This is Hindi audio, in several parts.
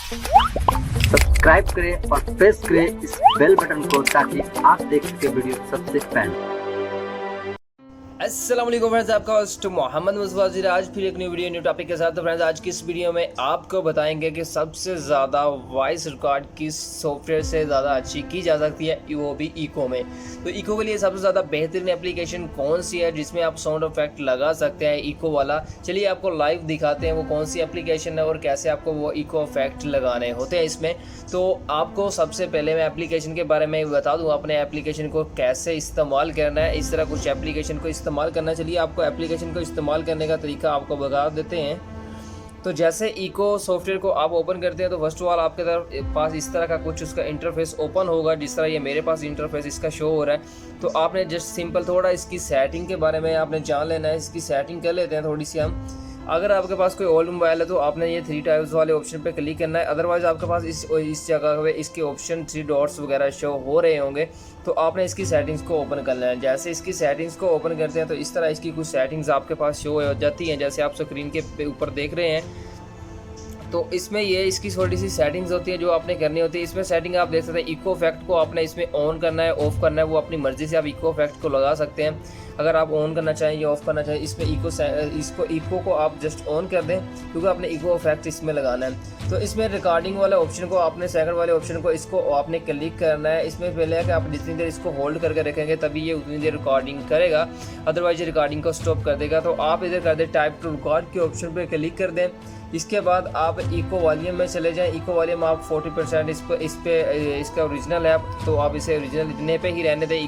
सब्सक्राइब करें और प्रेस करें इस बेल बटन को ताकि आप देख सके वीडियो सबसे पहले। अस्सलाम वालेकुम फ्रेंड्स, आपका होस्ट मोहम्मद मुस्तफा आज फिर एक न्यू वीडियो न्यू टॉपिक के साथ। तो फ्रेंड्स, आज की इस वीडियो में आपको बताएंगे कि सबसे ज़्यादा वॉइस रिकॉर्ड किस सॉफ्टवेयर से ज़्यादा अच्छी की जा सकती है, वो भी इको में। तो इको के लिए सबसे ज़्यादा बेहतरीन एप्लीकेशन कौन सी है जिसमें आप साउंड इफेक्ट लगा सकते हैं इको वाला। चलिए आपको लाइव दिखाते हैं वो कौन सी एप्लीकेशन है और कैसे आपको वो इको इफेक्ट लगाने होते हैं इसमें। तो आपको सबसे पहले मैं एप्लीकेशन के बारे में बता दूँ, अपने एप्लीकेशन को कैसे इस्तेमाल करना है। इस तरह कुछ एप्लीकेशन को इस्तेमाल करना। चलिए आपको एप्लीकेशन को इस्तेमाल करने का तरीका आपको बता देते हैं। तो जैसे इको सॉफ्टवेयर को आप ओपन करते हैं तो फर्स्ट ऑफ ऑल आपके तरफ पास इस तरह का कुछ उसका इंटरफेस ओपन होगा, जिस तरह ये मेरे पास इंटरफेस इसका शो हो रहा है। तो आपने जस्ट सिंपल थोड़ा इसकी सेटिंग के बारे में आपने जान लेना है। इसकी सेटिंग कर लेते हैं थोड़ी सी हम। अगर आपके पास कोई ओल्ड मोबाइल है तो आपने ये 3 टाइप्स वाले ऑप्शन पे क्लिक करना है। अदरवाइज़ आपके पास इस जगह पे इसके ऑप्शन 3 डॉट्स वगैरह शो हो रहे होंगे, तो आपने इसकी सेटिंग्स को ओपन करना है। जैसे इसकी सेटिंग्स को ओपन करते हैं तो इस तरह इसकी कुछ सेटिंग्स आपके पास शो हो जाती हैं, जैसे आप स्क्रीन के ऊपर देख रहे हैं। तो इसमें ये इसकी थोड़ी सी सेटिंग्स होती है जो आपने करनी होती है। इसमें सेटिंग आप देख सकते हैं, इको इफेक्ट को आपने इसमें ऑन करना है, ऑफ करना है, वो अपनी मर्ज़ी से आप इको इफेक्ट को लगा सकते हैं। अगर आप ऑन करना चाहें या ऑफ़ करना चाहें, इसमें इको को आप जस्ट ऑन कर दें क्योंकि आपने इको इफेक्ट इसमें लगाना है। तो इसमें रिकॉर्डिंग वाले ऑप्शन को आपने सेकंड वाले ऑप्शन को इसको आपने क्लिक करना है। इसमें पहले है कि आप जितनी देर इसको होल्ड करके रखेंगे तभी ये उतनी देर रिकॉर्डिंग करेगा, अदरवाइज ये रिकॉर्डिंग को स्टॉप कर देगा। तो आप इधर कर दें टाइप टू रिकॉर्ड के ऑप्शन पर क्लिक कर दें। इसके बाद आप इको वॉल्यूम में चले जाएं। इको वॉल्यूम आप 40% इसका ओरिजिनल है, तो आप इसे ओरिजिनल इतने पे ही रहने दें।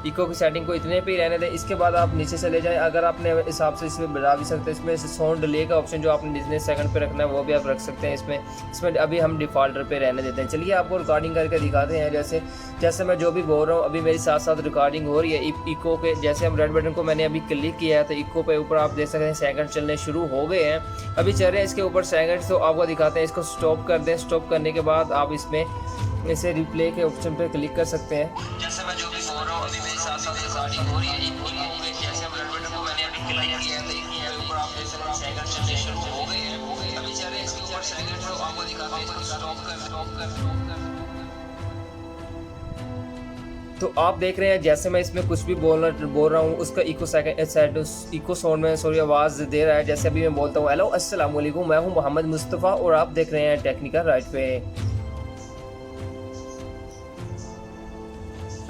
इको की सेटिंग को इतने पे ही रहने दें। इसके बाद आप नीचे चले जाएं। अगर आपने हिसाब से इसमें बढ़ा भी सकते हैं, इसमें साउंड डिले का ऑप्शन जो आपने जितने सेकंड पे रखना है वो भी आप रख सकते हैं। इसमें अभी हम डिफ़ॉल्टर पे रहने देते हैं। चलिए आपको रिकॉर्डिंग करके दिखाते हैं। जैसे मैं जो भी बोल रहा हूँ अभी मेरी साथ साथ रिकॉर्डिंग हो रही है इको के। जैसे हम रेड बटन को मैंने अभी क्लिक किया है तो इको पे ऊपर आप देख सकते हैं सेकंड चलने शुरू हो गए हैं, अभी चल रहे हैं इसके ऊपर सेकंड। तो आपको दिखाते हैं, इसको स्टॉप कर दें। स्टॉप करने के बाद आप इसमें इसे रिप्ले के ऑप्शन पे क्लिक कर सकते हैं। जैसे मैं जो भी बोल रहा हूँ अभी मेरे साथ साथ रिकॉर्डिंग हो रही है इको पे। जैसे हम रेड बटन को मैंने अभी क्लिक किया है तो इको पे ऊपर आप देख सकते हैं सेकंड चलने शुरू हो गए हैं, अभी चल रहे हैं इसके ऊपर सेकंड। तो आपको दिखाते हैं, इसको स्टॉप कर। तो आप देख रहे हैं जैसे मैं इसमें कुछ भी बोल रहा हूँ उसका इको साउंड में सॉरी आवाज़ दे रहा है। जैसे अभी मैं बोलता हूँ, हेलो अस्सलाम वालेकुम, मैं हूँ मोहम्मद मुस्तफ़ा और आप देख रहे हैं टेक्निकल राइट पे।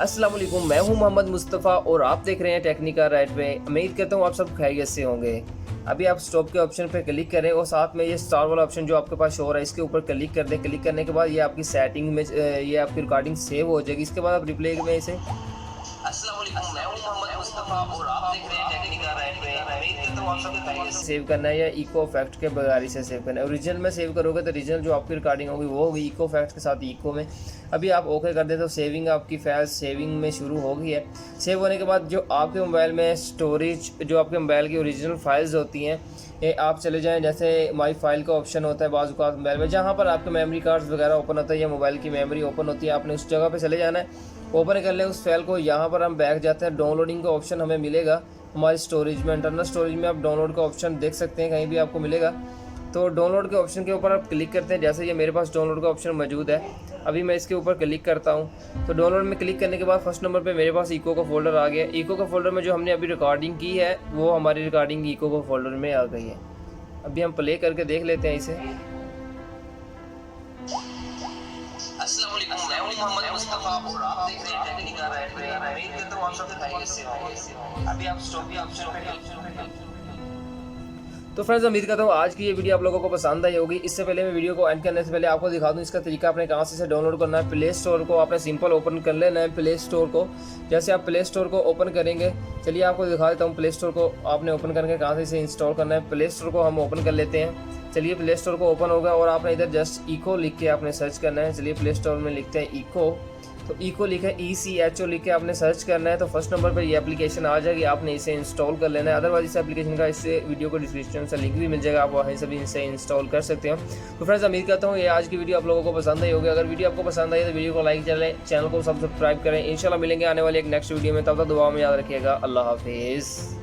अस्सलाम वालेकुम, मैं हूं मोहम्मद मुस्तफ़ा और आप देख रहे हैं टेक्निकल राइट पे। उम्मीद करता हूं आप सब खैरियत से होंगे। अभी आप स्टॉप के ऑप्शन पे क्लिक करें और साथ में ये स्टार वाला ऑप्शन जो आपके पास शो हो रहा है इसके ऊपर क्लिक कर दें। क्लिक करने के बाद ये आपकी सेटिंग में ये आपकी रिकॉर्डिंग सेव हो जाएगी। इसके बाद आप रिप्ले में इसे अस्सलाम वालेकुम, मैं हूं मोहम्मद मुस्तफ़ा और आप देख रहे हैं टेक्निकल राइट पे। उम्मीद करता हूं आप सब खैरियत से सेव करना है या इको इफेक्ट के बगैर इसे सेव करना है। ओरिजिनल में सेव करोगे तो ओरिजिनल जो आपकी रिकॉर्डिंग होगी वो होगी इको इफेक्ट के साथ इको में। अभी आप ओके कर दें तो सेविंग आपकी फाइल सेविंग में शुरू हो गई है। सेव होने के बाद जो आपके मोबाइल में स्टोरेज जो आपके मोबाइल की ओरिजिनल फाइल्स होती हैं ये आप चले जाएं। जैसे माई फाइल का ऑप्शन होता है बाज़ औक़ात मोबाइल में, जहाँ पर आपके मेमोरी कार्ड्स वगैरह ओपन होता है या मोबाइल की मेमोरी ओपन होती है, आपने उस जगह पे चले जाना है। ओपन कर लें उस फाइल को। यहाँ पर हम बैक जाते हैं, डाउनलोडिंग का ऑप्शन हमें मिलेगा हमारी स्टोरेज में। इंटरनल स्टोरेज में आप डाउनलोड का ऑप्शन देख सकते हैं, कहीं भी आपको मिलेगा। तो डाउनलोड के ऑप्शन के ऊपर आप क्लिक करते हैं। जैसे ये मेरे पास डाउनलोड का ऑप्शन मौजूद है, अभी मैं इसके ऊपर क्लिक करता हूँ। तो डाउनलोड में क्लिक करने के बाद फर्स्ट नंबर पे मेरे पास इको का फोल्डर आ गया। इको का फोल्डर में जो हमने अभी रिकॉर्डिंग की है वो हमारी रिकॉर्डिंग इको का फोल्डर में आ गई है। अभी हम प्ले करके देख लेते हैं इसे। अस्सलाम वालेकुम, मैं हूं मोहम्मद मुस्तफ़ा और आप देख रहे हैं टेक्निकल राइट पे। उम्मीद करता हूं आप सब खैरियत से होंगे। अभी आप स्टॉप के ऑप्शन पे। तो फ्रेंड्स, उम्मीद करता हूँ आज की ये वीडियो आप लोगों को पसंद आई होगी। इससे पहले मैं वीडियो को एंड करने से पहले आपको दिखा दूँ इसका तरीका आपने कहाँ से डाउनलोड करना है। प्ले स्टोर को आपने सिंपल ओपन कर लेना है। प्ले स्टोर को जैसे आप प्ले स्टोर को ओपन करेंगे, चलिए आपको दिखा देता हूँ। प्ले स्टोर को आपने ओपन करके कहाँ से इसे इंस्टॉल करना है। प्ले स्टोर को हम ओपन कर लेते हैं। चलिए प्ले स्टोर को ओपन होगा और आपने इधर जस्ट इको लिख के आपने सर्च करना है। चलिए प्ले स्टोर में लिखते हैं इको, तो इको लिखा है ECHO लिख के आपने सर्च करना है। तो फर्स्ट नंबर पर ये एप्लीकेशन आ जाएगी, आपने इसे इंस्टॉल कर लेना है। अदरवाइज इस एप्लीकेशन का इस वीडियो को डिस्क्रिप्शन से लिंक भी मिल जाएगा, आप वहीं से भी इसे इंस्टॉल कर सकते हो। तो फ्रेंड्स, उम्मीद करता हूँ ये आज की वीडियो आप लोगों को पसंद आई होगी। अगर वीडियो आपको पसंद आई तो वीडियो को लाइक करें, चैनल को सब्सक्राइब करें। इंशाल्लाह मिलेंगे आने वाली एक नेक्स्ट वीडियो में, तब तक दुआ में याद रखिएगा। अल्लाह हाफिज़।